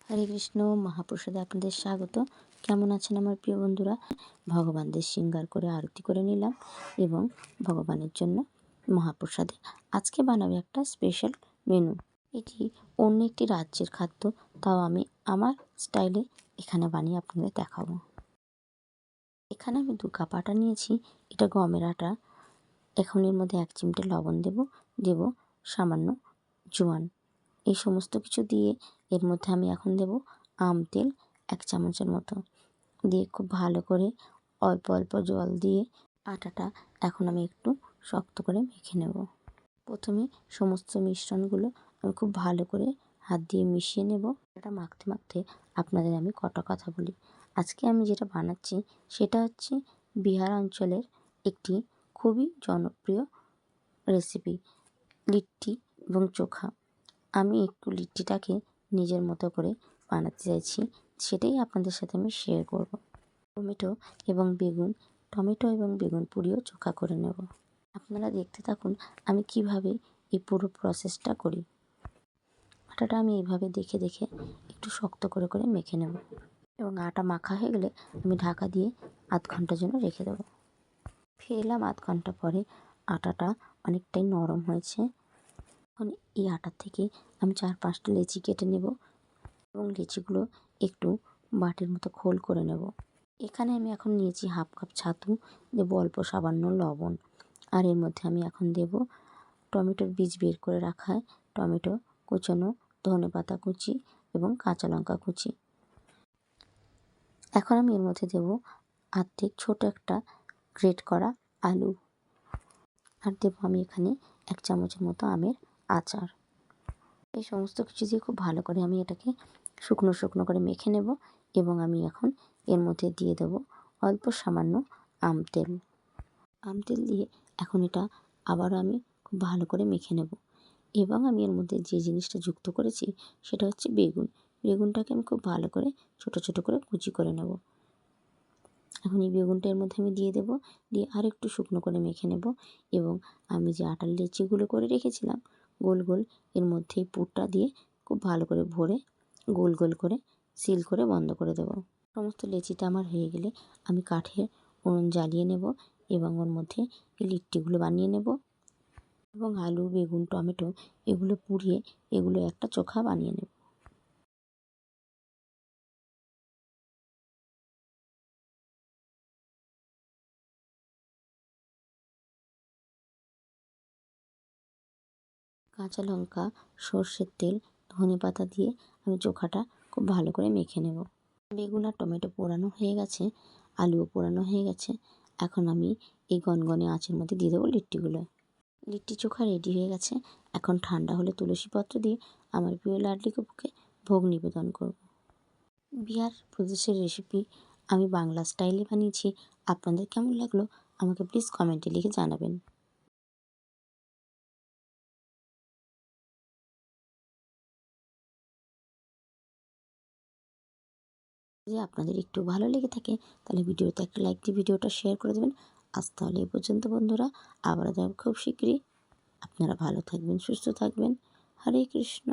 হরে কৃষ্ণ। মহাপ্রসাদে আপনাদের স্বাগত। কেমন আছেন আমার প্রিয় বন্ধুরা? ভগবানদের শৃঙ্গার করে আরতি করে নিলাম এবং ভগবানের জন্য মহাপ্রসাদে আজকে বানাবো একটা স্পেশাল মেনু। এটি অন্য একটি রাজ্যের খাদ্য, তাও আমি আমার স্টাইলে এখানে বানিয়ে আপনাদের দেখাবো। এখানে আমি 2 কাপ আটা নিয়েছি, এটা গমের আটা। এখন এর মধ্যে 1 চিমটে লবণ দেব সামান্য জোয়ান। এই সমস্ত কিছু দিয়ে এর মধ্যে আমি এখন দেব আম তেল 1 চামচের মতো দিয়ে খুব ভালো করে অল্প অল্প জল দিয়ে আটাটা এখন আমি একটু শক্ত করে মেখে নেব। প্রথমে সমস্ত মিশ্রণগুলো আমি খুব ভালো করে হাত দিয়ে মিশিয়ে নেব। এটা মাখতে মাখতে আপনাদের আমি কটা কথা বলি। আজকে আমি যেটা বানাচ্ছি সেটা হচ্ছে বিহার অঞ্চলের একটি খুবই জনপ্রিয় রেসিপি, লিট্টি এবং চোখা। আমি একটু লিট্টিটাকে নিজের মতো করে বানাতে চাইছি, সেটাই আপনাদের সাথে আমি শেয়ার করব। টমেটো এবং বেগুন পুড়িয়েও চোখা করে নেব। আপনারা দেখতে থাকুন আমি কিভাবে এই পুরো প্রসেসটা করি। আটাটা আমি এইভাবে দেখে দেখে একটু শক্ত করে করে মেখে নেব এবং আটা মাখা হয়ে গেলে আমি ঢাকা দিয়ে আধ ঘন্টার জন্য রেখে দেবো। ফিরে এলাম আধ ঘন্টা পরে। আটাটা অনেকটাই নরম হয়েছে। এখন এই আটার থেকে আমি 4-5টা লেচি কেটে নেব এবং লেচিগুলো একটু বাটির মতো খোল করে নেব। এখানে আমি এখন নিয়েছি 1/2 কাপ ছাতু, দেব অল্প সামান্য লবণ, আর এর মধ্যে আমি এখন দেব টমেটোর বীজ বের করে রাখা টমেটো কুচানো, ধনেপাতা কুচি এবং কাঁচা লঙ্কা কুচি। এখন আমি এর মধ্যে দেব অর্ধেক ছোট একটা গ্রেট করা আলু, আর দেবো আমি এখানে 1 চামচের মতো আমের আচার। এই সমস্ত কিছু দিয়ে খুব ভালো করে আমি এটাকে শুকনো শুকনো করে মেখে নেব এবং আমি এখন এর মধ্যে দিয়ে দেব অল্প সামান্য আম তেল। আম তেল দিয়ে এখন এটা আবারও আমি খুব ভালো করে মেখে নেব এবং আমি এর মধ্যে যে জিনিসটা যুক্ত করেছি সেটা হচ্ছে বেগুনটাকে আমি খুব ভালো করে ছোট ছোট করে কুচি করে নেব। এখন এই বেগুনটা এর মধ্যে আমি দিয়ে দেব, দিয়ে আর একটু শুকনো করে মেখে নেব এবং আমি যে আটার লেচিগুলো করে রেখেছিলাম গোল গোল, এর মধ্যে এই পুরটা দিয়ে খুব ভালো করে ভরে গোল গোল করে সিল করে বন্ধ করে দেব। সমস্ত লেচিটা আমার হয়ে গেলে আমি কাঠের উনুন জ্বালিয়ে নেব এবং ওর মধ্যে এই লিট্টিগুলো বানিয়ে নেব এবং আলু, বেগুন, টমেটো এগুলো পুড়িয়ে এগুলো একটা চোখা বানিয়ে নেব। কাঁচা লঙ্কা, সর্ষের তেল, ধনেপাতা দিয়ে আমি চোখাটা খুব ভালো করে মেখে নেব। বেগুন আর টমেটো পোড়ানো হয়ে গেছে, আলুও পোড়ানো হয়ে গেছে। এখন আমি এই গনগনে আঁচের মধ্যে দিয়ে দেবো লিট্টিগুলো। লিট্টি চোখা রেডি হয়ে গেছে। এখন ঠান্ডা হলে তুলসী পত্র দিয়ে আমার প্রিয় লাডলি কাকুকে ভোগ নিবেদন করব। বিহার প্রদেশের রেসিপি আমি বাংলা স্টাইলে বানিয়েছি। আপনাদের কেমন লাগলো আমাকে প্লিজ কমেন্টে লিখে জানাবেন। যদি আপনাদের একটু ভালো লেগে থাকে তাহলে ভিডিওতে একটা লাইক দিয়ে ভিডিওটা শেয়ার করে দেবেন। আজ তাহলে এই পর্যন্ত বন্ধুরা, আবারও দেখা খুব শীঘ্রই। আপনারা ভালো থাকবেন, সুস্থ থাকবেন। হরে কৃষ্ণ।